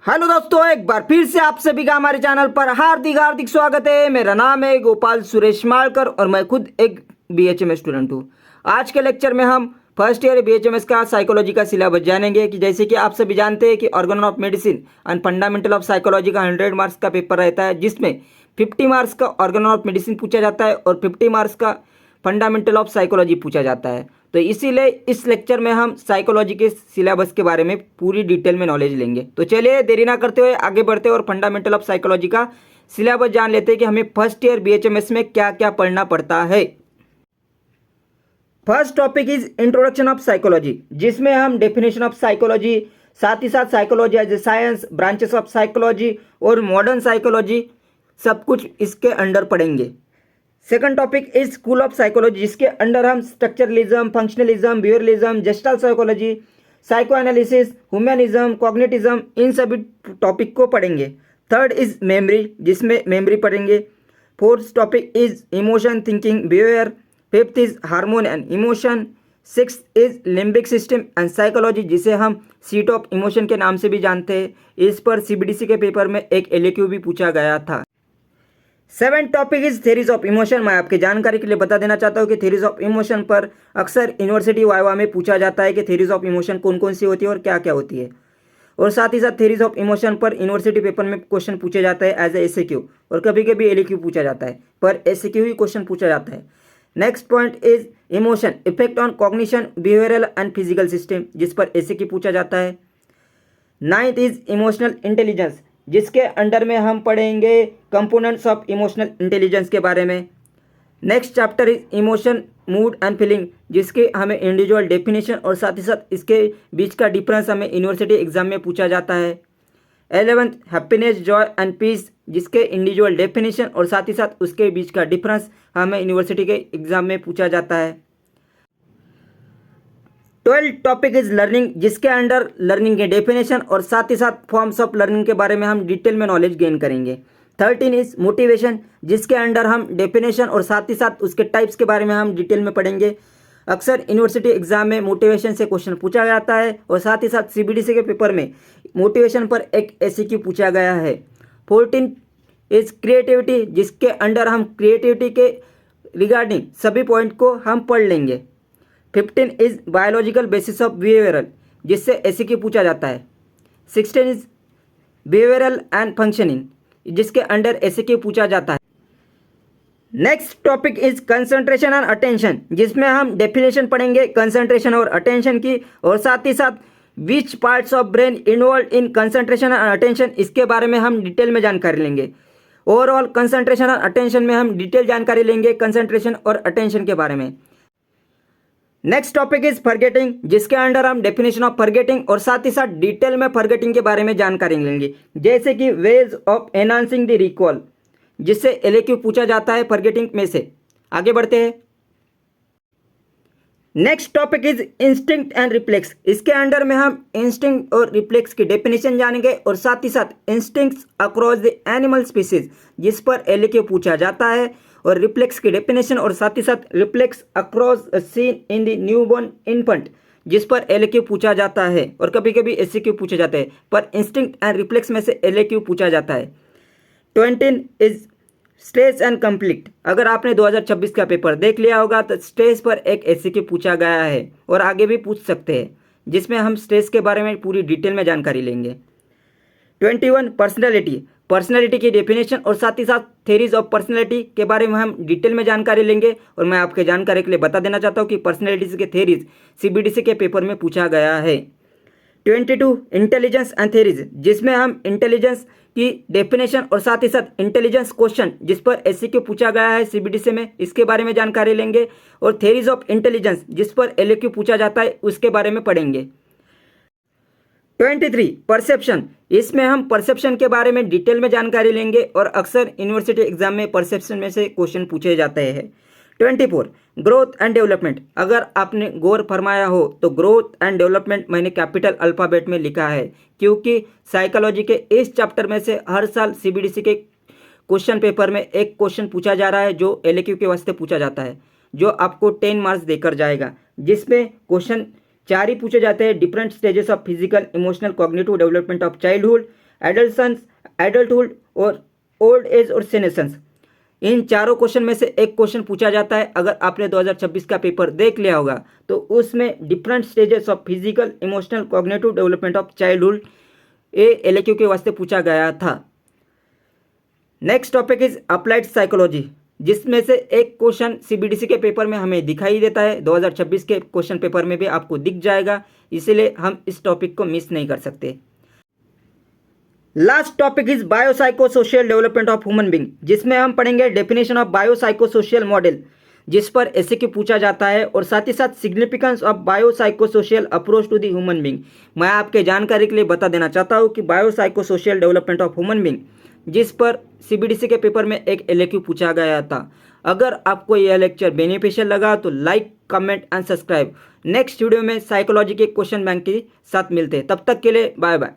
Hello दोस्तों, एक बार फिर से आप सभी का हमारे चैनल पर हार्दिक हार्दिक स्वागत है। मेरा नाम है गोपाल सुरेश मालकर और मैं खुद एक बीएचएमएस स्टूडेंट हूँ। आज के लेक्चर में हम फर्स्ट ईयर बीएचएमएस का साइकोलॉजी का सिलेबस जानेंगे कि जैसे कि आप सभी जानते हैं कि organ of medicine and fundamental of psychology का 100 मार्क्स का पेपर रहता है, जिसमें 50 मार्क्स का ऑर्गन ऑफ मेडिसिन पूछा जाता है और 50 मार्क्स का फंडामेंटल ऑफ साइकोलॉजी पूछा जाता है। तो इसीलिए इस लेक्चर में हम साइकोलॉजी के सिलेबस के बारे में पूरी डिटेल में नॉलेज लेंगे। तो चलिए देरी ना करते हुए आगे बढ़ते हैं और फंडामेंटल ऑफ साइकोलॉजी का सिलेबस जान लेते हैं कि हमें फर्स्ट ईयर बीएचएमएस में क्या क्या पढ़ना पड़ता है। First topic is introduction of psychology, जिसमें हम डेफिनेशन ऑफ साइकोलॉजी, साथ ही साथ psychology as a science, branches of psychology और मॉडर्न साइकोलॉजी सब कुछ इसके अंडर पढ़ेंगे। Second topic is school of psychology, जिसके अंडर हम structuralism, functionalism, behaviouralism, gestalt psychology, psychoanalysis, humanism, cognitivism, इन सभी टॉपिक को पढ़ेंगे। थर्ड इज मेमोरी, जिसमें मेमोरी पढ़ेंगे। Fourth topic is emotion, thinking, behaviour. Fifth is hormone and emotion. Six is limbic system and psychology, जिसे हम seat of emotion के नाम से भी जानते हैं। इस पर सीबीडीसी के पेपर में एक एलक्यू भी पूछा गया था। Seven topic is theories of emotion. मैं आपकी जानकारी के लिए बता देना चाहता हूँ कि थेरीज ऑफ इमोशन पर अक्सर यूनिवर्सिटी वाइवा में पूछा जाता है कि थेरीज ऑफ इमोशन कौन कौन सी होती है और क्या क्या होती है। और साथ ही साथ थेरीज ऑफ इमोशन पर यूनिवर्सिटी पेपर में क्वेश्चन पूछे जाते हैं एज ए एसक्यू, और कभी कभी एलक्यू पूछा जाता है, पर एसक्यू ही क्वेश्चन पूछा जाता है। Next point is emotion, effect on cognition, behavioural and physical system, जिस पर एसक्यू पूछा जाता है। नाइन्थ इज इमोशनल इंटेलिजेंस, जिसके अंडर में हम पढ़ेंगे कंपोनेंट्स ऑफ इमोशनल इंटेलिजेंस के बारे में। Next chapter is emotion, mood and feeling, जिसके हमें इंडिविजुअल डेफिनेशन और साथ ही साथ इसके बीच का डिफरेंस हमें यूनिवर्सिटी एग्जाम में पूछा जाता है। 11th happiness, joy and peace, जिसके इंडिविजुअल डेफिनेशन और साथ ही साथ उसके बीच का डिफरेंस हमें यूनिवर्सिटी के एग्जाम में पूछा जाता है। 12th टॉपिक इज लर्निंग, जिसके अंडर लर्निंग के डेफिनेशन और साथ ही साथ फॉर्म्स ऑफ लर्निंग के बारे में हम डिटेल में नॉलेज गेन करेंगे। 13 इज मोटिवेशन, जिसके अंडर हम डेफिनेशन और साथ ही साथ उसके टाइप्स के बारे में हम डिटेल में पढ़ेंगे। अक्सर यूनिवर्सिटी एग्जाम में मोटिवेशन से क्वेश्चन पूछा जाता है और साथ ही साथ सीबीडीसी के पेपर में मोटिवेशन पर एक एसक्यू पूछा गया है। 14 इज क्रिएटिविटी, जिसके अंडर हम क्रिएटिविटी के रिगार्डिंग सभी पॉइंट को हम पढ़ लेंगे। 15 is biological basis of behavioural, जिससे एसक्यू पूछा जाता है। 16 इज बिहेवियरल एंड फंक्शनिंग, जिसके अंडर एसक्यू पूछा जाता है। Next topic is concentration and attention, जिसमें हम डेफिनेशन पढ़ेंगे कंसंट्रेशन और अटेंशन की, और साथ ही साथ which parts of brain involve in concentration and attention, इसके बारे में हम डिटेल में जानकारी लेंगे। ओवरऑल कंसंट्रेशन और अटेंशन में हम डिटेल जानकारी लेंगे कंसंट्रेशन और अटेंशन के बारे में। नेक्स्ट टॉपिक इज फॉरगेटिंग, जिसके अंडर हम डेफिनेशन ऑफ फॉरगेटिंग और साथ ही साथ डिटेल में फॉरगेटिंग के बारे में जानकारी लेंगे, जैसे कि ways of enhancing the recall, जिससे एलक्यू पूछा जाता है फॉरगेटिंग में से। आगे बढ़ते हैं। Next topic is instinct and reflex, इसके अंडर में हम इंस्टिंक्ट और रिफ्लेक्स की डेफिनेशन जानेंगे और साथ ही साथ instincts across the animal species, जिस पर एलक्यू पूछा जाता है, और रिफ्लेक्स की डेफिनेशन और साथ ही साथ reflex across seen in the newborn infant, जिस पर एलक्यू पूछा जाता है और कभी कभी एसक्यू पूछे जाते हैं, पर इंस्टिंक्ट एंड रिफ्लेक्स में से एलक्यू पूछा जाता है। 20 इज स्ट्रेस एंड कंफ्लिक्ट, अगर आपने 2026 का पेपर देख लिया होगा तो स्ट्रेस पर एक एसक्यू पूछा गया है और आगे भी पूछ सकते हैं, जिसमें हम स्ट्रेस के बारे में पूरी डिटेल में जानकारी लेंगे। 21 पर्सनैलिटी की डेफिनेशन और साथ ही साथ थेरीज ऑफ पर्सनैलिटी के बारे में हम डिटेल में जानकारी लेंगे, और मैं आपके जानकारी के लिए बता देना चाहता हूँ कि पर्सनैलिटीज के थेरीज सीबीडीसी के पेपर में पूछा गया है। 22 इंटेलिजेंस एंड थेरीज, जिसमें हम इंटेलिजेंस की डेफिनेशन और साथ ही साथ इंटेलिजेंस क्वेश्चन, जिस पर एसक्यू पूछा गया है सीबीडीसी में, इसके बारे में जानकारी लेंगे, और थेरीज ऑफ इंटेलिजेंस, जिस पर एलक्यू पूछा जाता है, उसके बारे में पढ़ेंगे। 23 परसेप्शन, इसमें हम परसेप्शन के बारे में डिटेल में जानकारी लेंगे और अक्सर यूनिवर्सिटी एग्जाम में परसेप्शन में से क्वेश्चन पूछे जाते हैं। 24 ग्रोथ एंड डेवलपमेंट, अगर आपने गौर फरमाया हो तो ग्रोथ एंड डेवलपमेंट मैंने कैपिटल अल्फ़ाबेट में लिखा है, क्योंकि साइकोलॉजी के इस चैप्टर में से हर साल सीबीडीसी के क्वेश्चन पेपर में एक क्वेश्चन पूछा जा रहा है जो एलक्यू के वास्ते पूछा जाता है, जो आपको 10 मार्क्स देकर जाएगा, जिसमें क्वेश्चन 4 ही पूछे जाते हैं। Different stages of physical, emotional, cognitive development of childhood, adolescence, adulthood और ओल्ड एज और सेनेसेंस। इन चारों क्वेश्चन में से एक क्वेश्चन पूछा जाता है। अगर आपने 2026 का पेपर देख लिया होगा तो उसमें different stages of physical, emotional, cognitive development of childhood ये एलएक्यू के वास्ते पूछा गया था। Next topic is applied psychology, जिसमें से एक क्वेश्चन सीबीडीसी के पेपर में हमें दिखाई देता है, 2026 के क्वेश्चन पेपर में भी आपको दिख जाएगा, इसीलिए हम इस टॉपिक को मिस नहीं कर सकते। Last topic is biopsychosocial development of human being, जिसमें हम पढ़ेंगे डेफिनेशन ऑफ बायोसाइकोसोशियल मॉडल, जिस पर एसएक्यू पूछा जाता है, और साथ ही साथ significance of biopsychosocial approach to the human being. मैं आपके जानकारी के लिए बता देना चाहता हूँ कि बायोसाइकोसोशियल डेवलपमेंट ऑफ ह्यूमन बीइंग, जिस पर सीबीडीसी के पेपर में एक एलएक्यू पूछा गया था। अगर आपको यह लेक्चर बेनिफिशियल लगा तो like, comment and subscribe. Next video में साइकोलॉजी के क्वेश्चन बैंक के साथ मिलते हैं, तब तक के लिए बाय बाय।